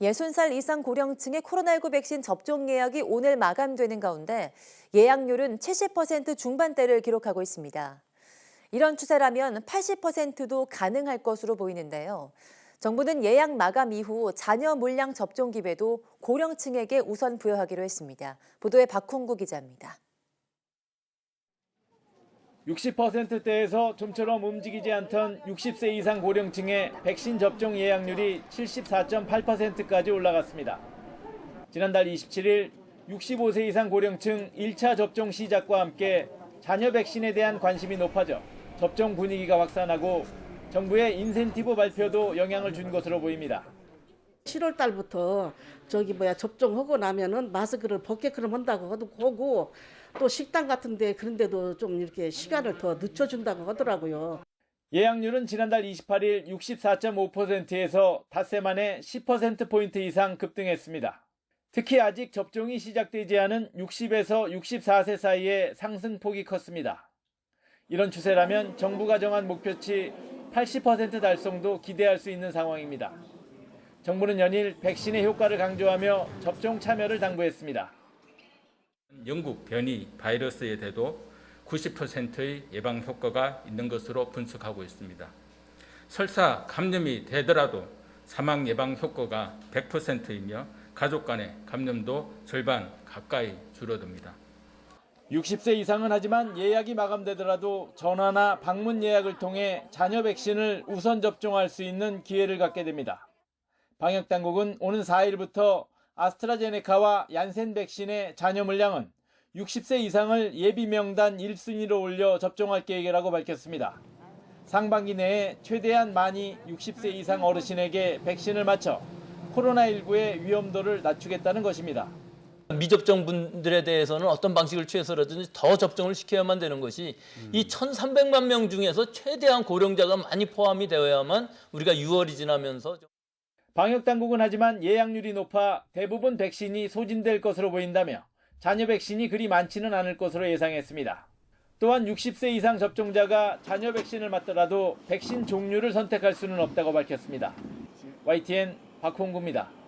60살 이상 고령층의 코로나19 백신 접종 예약이 오늘 마감되는 가운데 예약률은 70% 중반대를 기록하고 있습니다. 이런 추세라면 80%도 가능할 것으로 보이는데요. 정부는 예약 마감 이후 자녀 물량 접종 기회도 고령층에게 우선 부여하기로 했습니다. 보도에 박홍구 기자입니다. 60%대에서 좀처럼 움직이지 않던 60세 이상 고령층의 백신 접종 예약률이 74.8%까지 올라갔습니다. 지난달 27일 65세 이상 고령층 1차 접종 시작과 함께 자녀 백신에 대한 관심이 높아져 접종 분위기가 확산하고 정부의 인센티브 발표도 영향을 준 것으로 보입니다. 7월 달부터 접종하고 나면은 마스크를 벗게끔 한다고 하고 또 식당 같은데 그런 데도 좀 이렇게 시간을 더 늦춰준다고 하더라고요. 예약률은 지난달 28일 64.5%에서 닷새 만에 10%포인트 이상 급등했습니다. 특히 아직 접종이 시작되지 않은 60에서 64세 사이의 상승폭이 컸습니다. 이런 추세라면 정부가 정한 목표치 80% 달성도 기대할 수 있는 상황입니다. 정부는 연일 백신의 효과를 강조하며 접종 참여를 당부했습니다. 영국 변이 바이러스에 대도 90%의 예방 효과가 있는 것으로 분석하고 있습니다. 설사 감염이 되더라도 사망 예방 효과가 100%이며 가족 간의 감염도 절반 가까이 줄어듭니다. 60세 이상은 하지만 예약이 마감되더라도 전화나 방문 예약을 통해 자녀 백신을 우선 접종할 수 있는 기회를 갖게 됩니다. 방역당국은 오는 4일부터 아스트라제네카와 얀센 백신의 자녀 물량은 60세 이상을 예비 명단 1순위로 올려 접종할 계획이라고 밝혔습니다. 상반기 내에 최대한 많이 60세 이상 어르신에게 백신을 맞춰 코로나19의 위험도를 낮추겠다는 것입니다. 미접종 분들에 대해서는 어떤 방식을 취해서라든지 더 접종을 시켜야만 되는 것이 이 1,300만 명 중에서 최대한 고령자가 많이 포함이 되어야만 우리가 6월이 지나면서 방역당국은 하지만 예약률이 높아 대부분 백신이 소진될 것으로 보인다며 자녀 백신이 그리 많지는 않을 것으로 예상했습니다. 또한 60세 이상 접종자가 자녀 백신을 맞더라도 백신 종류를 선택할 수는 없다고 밝혔습니다. YTN 박홍구입니다.